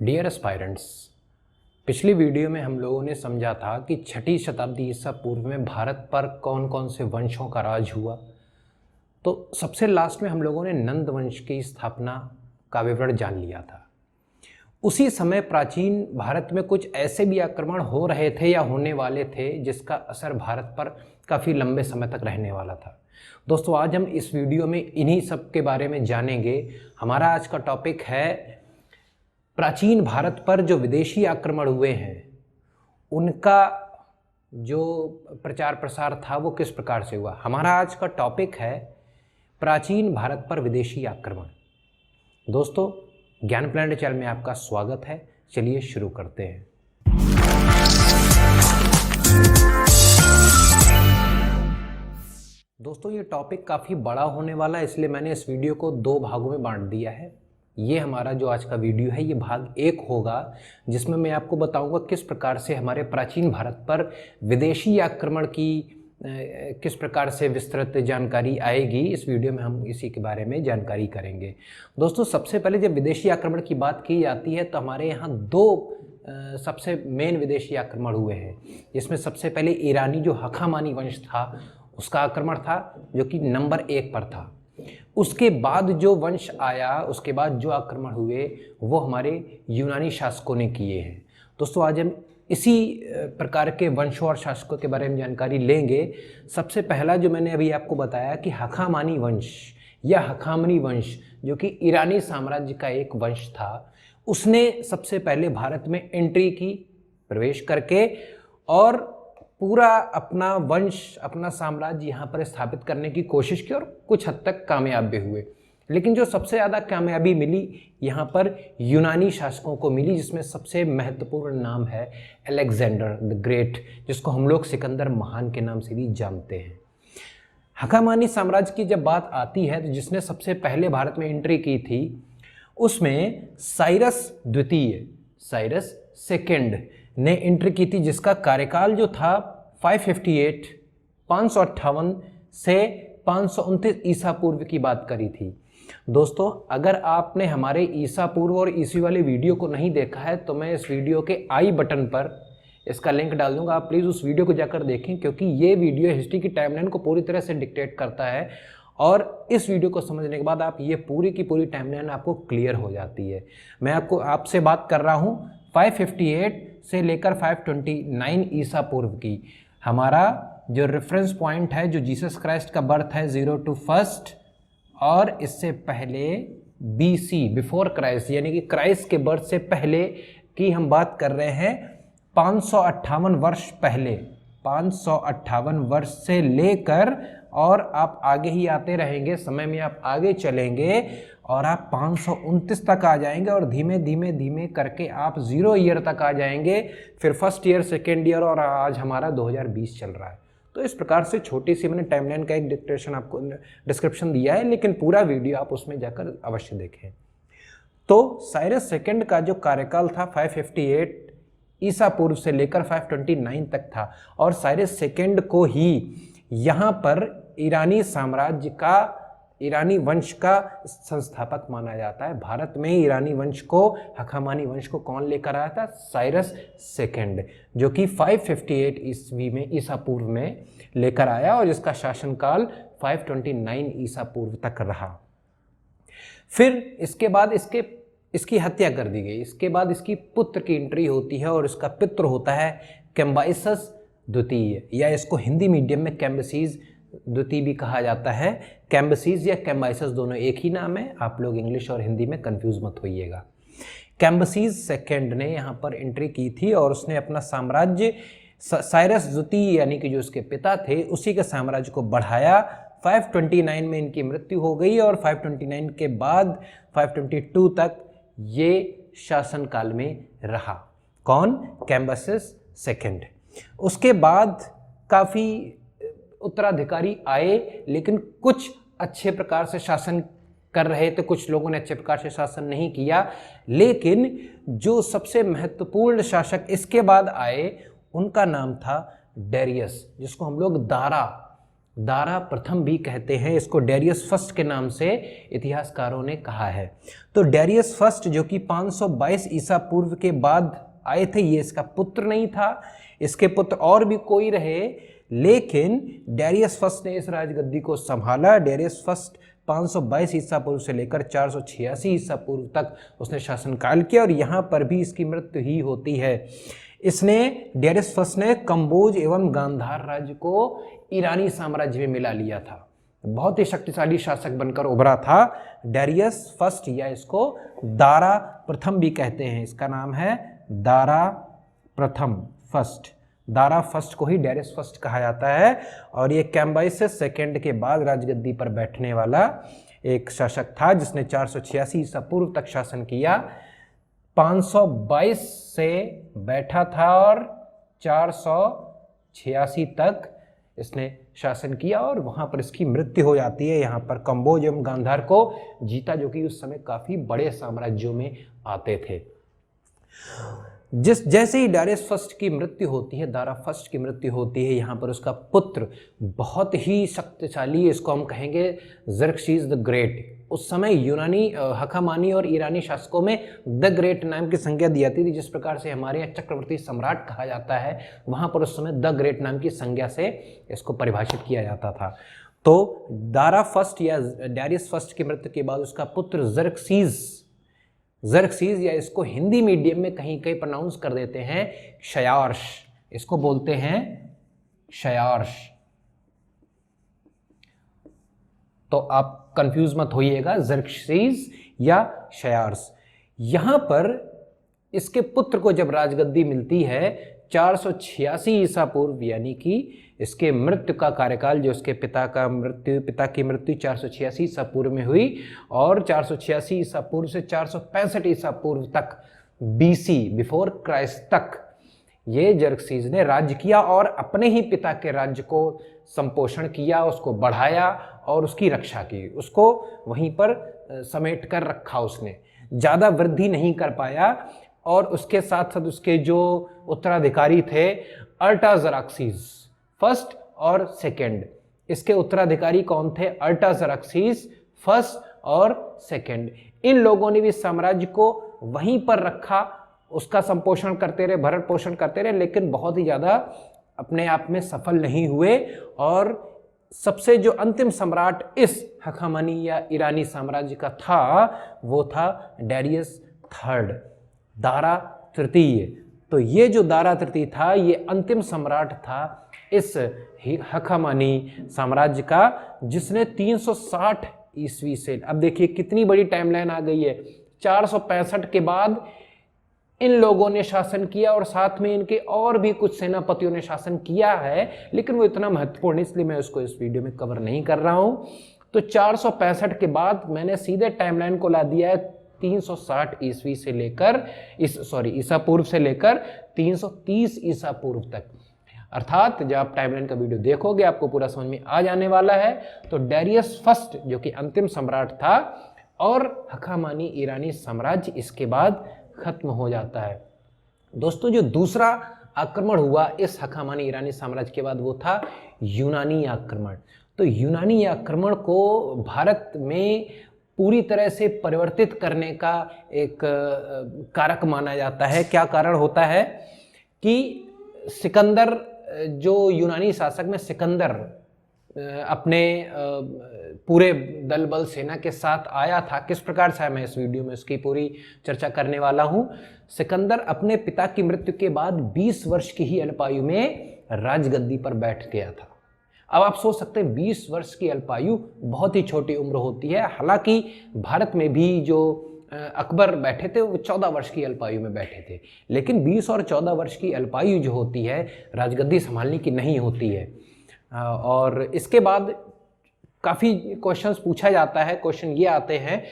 Dear aspirants, पिछली video में हम लोगों ने समझा था कि छठी शताब्दी ईसा पूर्व में भारत पर कौन कौन से वंशों का राज हुआ। तो सबसे लास्ट में हम लोगों ने नंद वंश की स्थापना का विवरण जान लिया था। उसी समय प्राचीन भारत में कुछ ऐसे भी आक्रमण हो रहे थे या होने वाले थे जिसका असर भारत पर काफ़ी लंबे समय तक रहने वाला था। दोस्तों, आज हम इस वीडियो में इन्हीं सब के बारे में जानेंगे। हमारा आज का टॉपिक है प्राचीन भारत पर जो विदेशी आक्रमण हुए हैं उनका जो प्रचार प्रसार था वो किस प्रकार से हुआ। हमारा आज का टॉपिक है प्राचीन भारत पर विदेशी आक्रमण। दोस्तों, ज्ञान प्लैनेट चैनल में आपका स्वागत है। चलिए शुरू करते हैं। दोस्तों, ये टॉपिक काफ़ी बड़ा होने वाला है, इसलिए मैंने इस वीडियो को दो भागों में बांट दिया है। ये हमारा जो आज का वीडियो है ये भाग 1 होगा, जिसमें मैं आपको बताऊंगा किस प्रकार से हमारे प्राचीन भारत पर विदेशी आक्रमण की किस प्रकार से विस्तृत जानकारी आएगी। इस वीडियो में हम इसी के बारे में जानकारी करेंगे। दोस्तों, सबसे पहले जब विदेशी आक्रमण की बात की जाती है तो हमारे यहाँ दो सबसे मेन विदेशी आक्रमण हुए हैं। इसमें सबसे पहले ईरानी जो हखामानी वंश था उसका आक्रमण था, जो कि नंबर 1 पर था। उसके बाद जो वंश आया, उसके बाद जो आक्रमण हुए वो हमारे यूनानी शासकों ने किए हैं। दोस्तों, आज हम इसी प्रकार के वंशों और शासकों के बारे में जानकारी लेंगे। सबसे पहला जो मैंने अभी आपको बताया कि हखामानी वंश या हखामनी वंश, जो कि ईरानी साम्राज्य का एक वंश था, उसने सबसे पहले भारत में एंट्री की, प्रवेश करके, और पूरा अपना वंश, अपना साम्राज्य यहाँ पर स्थापित करने की कोशिश की और कुछ हद तक कामयाब भी हुए। लेकिन जो सबसे ज़्यादा कामयाबी मिली यहाँ पर यूनानी शासकों को मिली, जिसमें सबसे महत्वपूर्ण नाम है अलेक्जेंडर द ग्रेट, जिसको हम लोग सिकंदर महान के नाम से भी जानते हैं। हखामानी साम्राज्य की जब बात आती है तो जिसने सबसे पहले भारत में एंट्री की थी उसमें साइरस द्वितीय, साइरस सेकेंड ने एंट्री की थी, जिसका कार्यकाल जो था 558 से 529 ईसा पूर्व की बात करी थी। दोस्तों, अगर आपने हमारे ईसा पूर्व और ईस्वी वाले वीडियो को नहीं देखा है तो मैं इस वीडियो के आई बटन पर इसका लिंक डाल दूंगा। आप प्लीज़ उस वीडियो को जाकर देखें, क्योंकि ये वीडियो हिस्ट्री की टाइमलाइन को पूरी तरह से डिक्टेट करता है और इस वीडियो को समझने के बाद आप ये पूरी की पूरी टाइमलाइन आपको क्लियर हो जाती है। मैं आपसे बात कर रहा हूँ 558 से लेकर 529 ईसा पूर्व की। हमारा जो रेफरेंस पॉइंट है, जो जीसस क्राइस्ट का बर्थ है 0 to 1st, और इससे पहले BC, बिफोर क्राइस्ट, यानी कि क्राइस्ट के बर्थ से पहले की हम बात कर रहे हैं 558 वर्ष पहले। 558 वर्ष से लेकर, और आप आगे ही आते रहेंगे, समय में आप आगे चलेंगे और आप 529 तक आ जाएंगे और धीमे धीमे धीमे करके आप 0 ईयर तक आ जाएंगे, फिर फर्स्ट ईयर, सेकेंड ईयर, और आज हमारा 2020 चल रहा है। तो इस प्रकार से छोटी सी मैंने टाइमलाइन का एक डिस्क्रिप्शन दिया है, लेकिन पूरा वीडियो आप उसमें जाकर अवश्य देखें। तो साइरस सेकेंड का जो कार्यकाल था 558 ईसा पूर्व से लेकर 529 तक था, और साइरस सेकेंड को ही यहाँ पर ईरानी साम्राज्य का, ईरानी वंश का संस्थापक माना जाता है। भारत में ईरानी वंश को, हखामानी वंश को कौन लेकर आया था? साइरस सेकेंड, जो कि 558 ईस्वी में, ईसा पूर्व में लेकर आया, और जिसका शासनकाल 529 ईसा पूर्व तक रहा। फिर इसके बाद इसकी हत्या कर दी गई। इसके बाद इसकी पुत्र की एंट्री होती है और इसका पितृ होता है कैम्बाइसस द्वितीय, या इसको हिंदी मीडियम में कैम्बिसीज द्वितीय भी कहा जाता है। कैम्बिसीज या कैम्बाइसस दोनों एक ही नाम है, आप लोग इंग्लिश और हिंदी में कंफ्यूज मत होइएगा। कैम्बिसीज सेकेंड ने यहाँ पर एंट्री की थी और उसने अपना साम्राज्य साइरस द्वितीय, यानी कि जो उसके पिता थे, उसी के साम्राज्य को बढ़ाया। 529 में इनकी मृत्यु हो गई और 529 के बाद 522 तक ये शासनकाल में रहा। कौन? कैम्बिसीज सेकेंड। उसके बाद काफ़ी उत्तराधिकारी आए, लेकिन कुछ अच्छे प्रकार से शासन कर रहे थे, कुछ लोगों ने अच्छे प्रकार से शासन नहीं किया। लेकिन जो सबसे महत्वपूर्ण शासक इसके बाद आए उनका नाम था डेरियस, जिसको हम लोग दारा दारा प्रथम भी कहते हैं, इसको डेरियस फर्स्ट के नाम से इतिहासकारों ने कहा है। तो डेरियस फर्स्ट जो कि 522 ईसा पूर्व के बाद आए थे, ये इसका पुत्र नहीं था, इसके पुत्र और भी कोई रहे, लेकिन डेरियस फर्स्ट ने इस राजगद्दी को संभाला। डेरियस फर्स्ट 522 ईसा पूर्व से लेकर 486 ईसा पूर्व तक उसने शासनकाल किया और यहाँ पर भी इसकी मृत्यु ही होती है। इसने डेरियस फर्स्ट ने कंबोज एवं गांधार राज्य को ईरानी साम्राज्य में मिला लिया था। बहुत ही शक्तिशाली शासक बनकर उभरा था डेरियस फर्स्ट, या इसको दारा प्रथम भी कहते हैं। इसका नाम है दारा प्रथम फर्स्ट। दारा फर्स्ट को ही डेरियस फर्स्ट कहा जाता है और ये कैम्बाइसिस सेकेंड के बाद राजगद्दी पर बैठने वाला एक शासक था जिसने 486 ईसा पूर्व तक शासन किया। 522 से बैठा था और 486 तक इसने शासन किया और वहाँ पर इसकी मृत्यु हो जाती है। यहाँ पर कंबोज एवं गांधार को जीता, जो कि उस समय काफ़ी बड़े साम्राज्यों में आते थे। जैसे ही डेरियस फर्स्ट की मृत्यु होती है, दारा फर्स्ट की मृत्यु होती है, यहाँ पर उसका पुत्र बहुत ही शक्तिशाली, इसको हम कहेंगे ज़र्क्सीज़ द ग्रेट। उस समय यूनानी हखामानी और ईरानी शासकों में द ग्रेट नाम की संज्ञा दी जाती थी। जिस प्रकार से हमारे यहाँ चक्रवर्ती सम्राट कहा जाता है, वहाँ पर उस समय द ग्रेट नाम की संज्ञा से इसको परिभाषित किया जाता था। तो दारा फर्स्ट या डेरियस फर्स्ट की मृत्यु के बाद उसका पुत्र ज़र्क्सीज़ या इसको हिंदी मीडियम में कहीं कहीं प्रोनाउंस कर देते हैं क्षयार्श, इसको बोलते हैं क्षयार्श। तो आप कंफ्यूज मत होइएगा, ज़र्क्सीज़ या क्षयार्श। यहां पर इसके पुत्र को जब राजगद्दी मिलती है 486 ईसा पूर्व, यानी कि इसके मृत्यु का कार्यकाल, जो इसके पिता की मृत्यु 486 ईसा पूर्व में हुई और 486 ईसा पूर्व से 465 ईसा पूर्व तक BC बिफोर क्राइस्ट तक ये ज़र्क्सीज़ ने राज्य किया और अपने ही पिता के राज्य को संपोषण किया, उसको बढ़ाया और उसकी रक्षा की, उसको वहीं पर समेट कर रखा। उसने ज़्यादा वृद्धि नहीं कर पाया और उसके साथ साथ उसके जो उत्तराधिकारी थे अर्टाज़र्क्सीज़ फर्स्ट और सेकंड, इसके उत्तराधिकारी कौन थे? अर्टाज़र्क्सीज़ फर्स्ट और सेकंड। इन लोगों ने भी साम्राज्य को वहीं पर रखा, उसका संपोषण करते रहे, भरण पोषण करते रहे, लेकिन बहुत ही ज़्यादा अपने आप में सफल नहीं हुए। और सबसे जो अंतिम सम्राट इस हखामनी या ईरानी साम्राज्य का था वो था डेरियस थर्ड, दारा तृतीय। तो ये जो दारा तृतीय था ये अंतिम सम्राट था इस हखामनी साम्राज्य का, जिसने 360 ईस्वी से, अब देखिए कितनी बड़ी टाइमलाइन आ गई है, 465 के बाद इन लोगों ने शासन किया और साथ में इनके और भी कुछ सेनापतियों ने शासन किया है, लेकिन वो इतना महत्वपूर्ण इसलिए मैं उसको इस वीडियो में कवर नहीं कर रहा हूं। तो 465 के बाद मैंने सीधे टाइमलाइन को ला दिया है 360 ईस्वी से लेकर ईसा पूर्व से लेकर 330 ईसा पूर्व तक। अर्थात जब आप टाइमलाइन का वीडियो देखोगे आपको पूरा समझ में आ जाने वाला है। तो डेरियस फर्स्ट जो कि अंतिम सम्राट था और हखामनी ईरानी साम्राज्य इसके बाद खत्म हो जाता है। दोस्तों, जो दूसरा आक्रमण हुआ इस हखामनी ईरानी साम्राज्य के बाद वो था यूनानी आक्रमण। तो यूनानी आक्रमण को भारत में पूरी तरह से परिवर्तित करने का एक कारक माना जाता है। क्या कारण होता है कि सिकंदर, जो यूनानी शासक में सिकंदर अपने पूरे दल बल सेना के साथ आया था, किस प्रकार से मैं इस वीडियो में उसकी पूरी चर्चा करने वाला हूं। सिकंदर अपने पिता की मृत्यु के बाद 20 वर्ष की ही अल्पायु में राजगद्दी पर बैठ गया था। अब आप सोच सकते हैं 20 वर्ष की अल्पायु बहुत ही छोटी उम्र होती है। हालांकि भारत में भी जो अकबर बैठे थे वो 14 वर्ष की अल्पायु में बैठे थे, लेकिन 20 और 14 वर्ष की अल्पायु जो होती है राजगद्दी संभालने की नहीं होती है। और इसके बाद काफ़ी क्वेश्चंस पूछा जाता है। क्वेश्चन ये आते हैं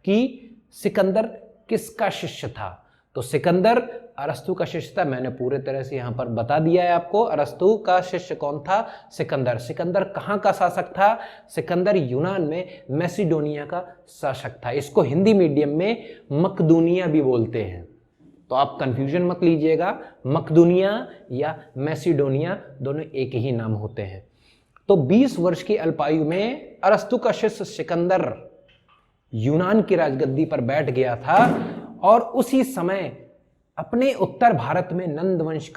कि सिकंदर किसका शिष्य था। तो सिकंदर अरस्तु का शिष्य था। मैंने पूरे तरह से यहाँ पर बता दिया है आपको। अरस्तु का शिष्य कौन था? सिकंदर। सिकंदर कहाँ का शासक था? सिकंदर यूनान में मैसिडोनिया का शासक था। इसको हिंदी मीडियम में मकदूनिया भी बोलते हैं, तो आप कंफ्यूजन मत लीजिएगा। मकदूनिया या मैसिडोनिया दोनों एक ही नाम होते हैं। तो 20 वर्ष की अल्पायु में अरस्तु का शिष्य सिकंदर यूनान की राजगद्दी पर बैठ गया था और उसी समय अपने उत्तर भारत में नंदवंश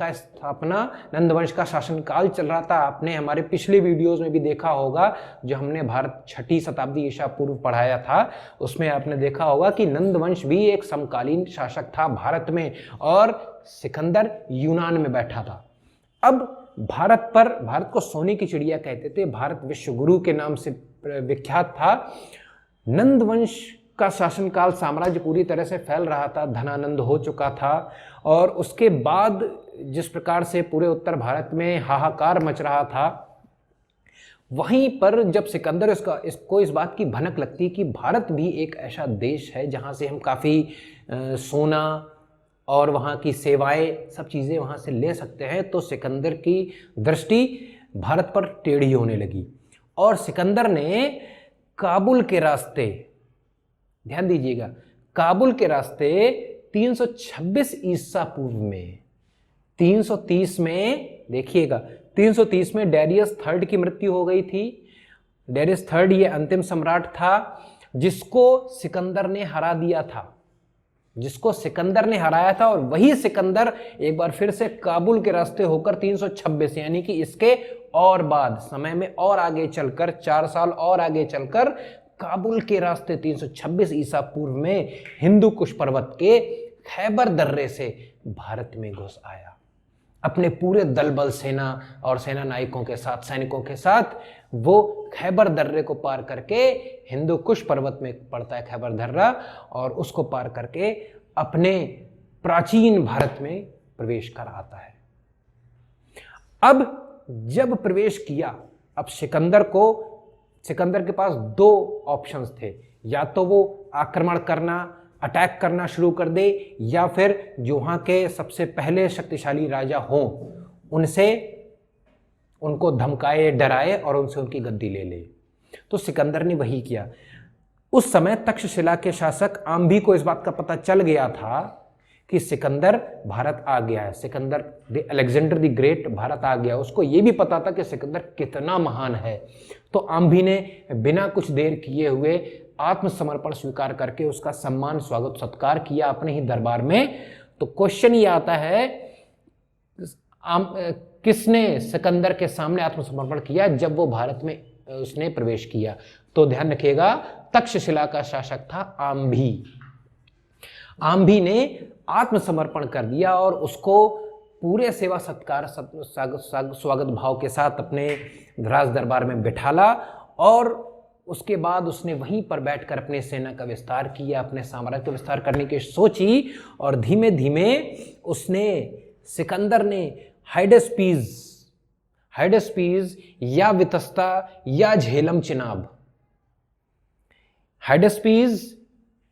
का शासनकाल चल रहा था। आपने हमारे पिछले वीडियोस में भी देखा होगा, जो हमने भारत 6ठी शताब्दी ईसा पूर्व पढ़ाया था, उसमें आपने देखा होगा कि नंदवंश भी एक समकालीन शासक था भारत में और सिकंदर यूनान में बैठा था। अब भारत को सोने की चिड़िया कहते थे, भारत विश्वगुरु के नाम से विख्यात था। नंदवंश का शासनकाल, साम्राज्य पूरी तरह से फैल रहा था, धनानंद हो चुका था और उसके बाद जिस प्रकार से पूरे उत्तर भारत में हाहाकार मच रहा था, वहीं पर जब सिकंदर इसको इस बात की भनक लगती कि भारत भी एक ऐसा देश है जहां से हम काफ़ी सोना और वहाँ की सेवाएं, सब चीज़ें वहाँ से ले सकते हैं, तो सिकंदर की दृष्टि भारत पर टेढ़ी होने लगी और सिकंदर ने काबुल के रास्ते, ध्यान दीजिएगा, काबुल के रास्ते 326 ईसा पूर्व में, 330 में, देखिएगा 330 में डेरियस थर्ड की मृत्यु हो गई थी। डेरियस थर्ड ये अंतिम सम्राट था जिसको सिकंदर ने हरा दिया था, जिसको सिकंदर ने हराया था। और वही सिकंदर एक बार फिर से काबुल के रास्ते होकर 326 यानी कि इसके और बाद समय में और आगे चलकर 4 साल और आगे चलकर काबुल के रास्ते 326 ईसा पूर्व में हिंदू कुश पर्वत के खैबर दर्रे से भारत में घुस आया। अपने पूरे दल बल सेना और सेना नायकों के साथ, सैनिकों के साथ वो खैबर दर्रे को पार करके, हिंदू कुश पर्वत में पड़ता है खैबर दर्रा, और उसको पार करके अपने प्राचीन भारत में प्रवेश कर आता है। अब जब प्रवेश किया, अब सिकंदर के पास 2 ऑप्शंस थे, या तो वो आक्रमण करना, अटैक करना शुरू कर दे, या फिर जो वहाँ के सबसे पहले शक्तिशाली राजा हों उनको धमकाए, डराए और उनसे उनकी गद्दी ले ले। तो सिकंदर ने वही किया। उस समय तक्षशिला के शासक आम्भी को इस बात का पता चल गया था कि सिकंदर भारत आ गया है, Sikandar Alexander the Great Bharat आ गया। उसको ये भी पता था कि सिकंदर कितना महान है। तो आम्भी ने बिना कुछ देर किए हुए आत्मसमर्पण स्वीकार करके उसका सम्मान, स्वागत, सत्कार किया अपने ही दरबार में। तो क्वेश्चन ये आता है, किसने सिकंदर के सामने आत्मसमर्पण किया जब वो भारत में उसने प्रवेश किया? तो ध्यान रखिएगा, तक्षशिला का शासक था आम्भी। आम्भी ने आत्मसमर्पण कर दिया और उसको पूरे सेवा सत्कार, स्वागत भाव के साथ अपने राज दरबार में बिठाला और उसके बाद उसने वहीं पर बैठकर अपने सेना का विस्तार किया, अपने साम्राज्य का विस्तार करने की सोची। और धीमे धीमे सिकंदर ने हाइडेस्पीज या वितस्ता या झेलम चिनाब, हाइडेस्पीज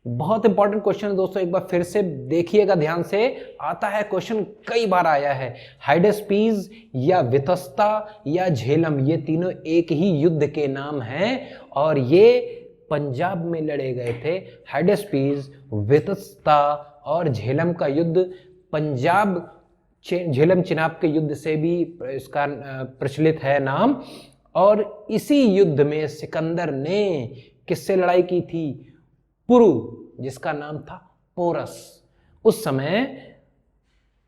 बहुत इंपॉर्टेंट क्वेश्चन है दोस्तों, एक बार फिर से देखिएगा ध्यान से, आता है क्वेश्चन, कई बार आया है। हाइडेस्पीज या वितस्ता या झेलम, ये तीनों एक ही युद्ध के नाम हैं और ये पंजाब में लड़े गए थे। हाइडेस्पीज, वितस्ता और झेलम का युद्ध पंजाब झेलम चिनाब के युद्ध से भी इसका प्रचलित है नाम। और इसी युद्ध में सिकंदर ने किससे लड़ाई की थी? पुरु, जिसका नाम था पोरस। उस समय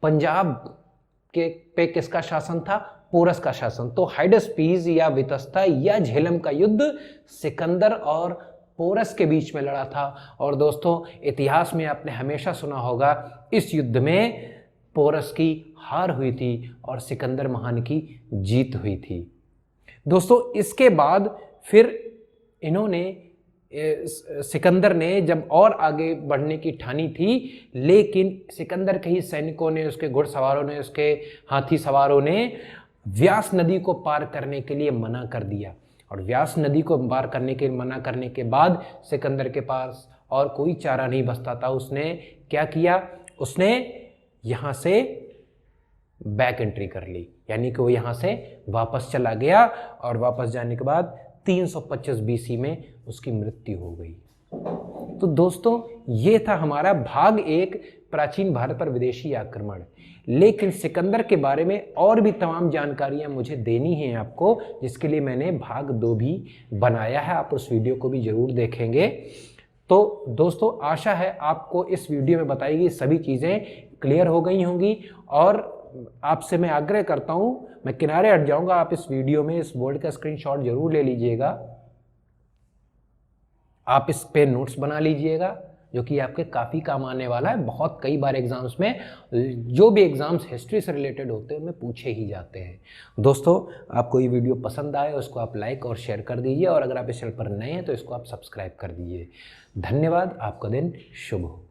पंजाब पे किसका शासन था? पोरस का शासन। तो हाइडेस्पीज या वितस्ता या झेलम का युद्ध सिकंदर और पोरस के बीच में लड़ा था। और दोस्तों, इतिहास में आपने हमेशा सुना होगा इस युद्ध में पोरस की हार हुई थी और सिकंदर महान की जीत हुई थी। दोस्तों, इसके बाद फिर सिकंदर ने जब और आगे बढ़ने की ठानी थी, लेकिन सिकंदर के ही सैनिकों ने, उसके घुड़सवारों ने, उसके हाथी सवारों ने व्यास नदी को पार करने के लिए मना कर दिया। और व्यास नदी को पार करने के मना करने के बाद सिकंदर के पास और कोई चारा नहीं बचता था। उसने क्या किया? उसने यहाँ से बैक एंट्री कर ली, यानी कि वो यहाँ से वापस चला गया और वापस जाने के बाद 325 बीसी में उसकी मृत्यु हो गई। तो दोस्तों ये था हमारा भाग 1 प्राचीन भारत पर विदेशी आक्रमण। लेकिन सिकंदर के बारे में और भी तमाम जानकारियां मुझे देनी है आपको, जिसके लिए मैंने भाग 2 भी बनाया है। आप उस वीडियो को भी जरूर देखेंगे। तो दोस्तों आशा है आपको इस वीडियो में बताई गई सभी चीज़ें क्लियर हो गई होंगी। और आपसे मैं आग्रह करता हूं, मैं किनारे हट जाऊंगा, आप इस वीडियो में इस बोर्ड का स्क्रीनशॉट जरूर ले लीजिएगा। आप इस पे नोट्स बना लीजिएगा, जो कि आपके काफ़ी काम आने वाला है। बहुत कई बार एग्जाम्स में, जो भी एग्जाम्स हिस्ट्री से रिलेटेड होते हैं उनमें पूछे ही जाते हैं। दोस्तों आपको ये वीडियो पसंद आए उसको आप लाइक और शेयर कर दीजिए, और अगर आप इस चैनल पर नए हैं तो इसको आप सब्सक्राइब कर दीजिए। धन्यवाद। आपका दिन शुभ हो।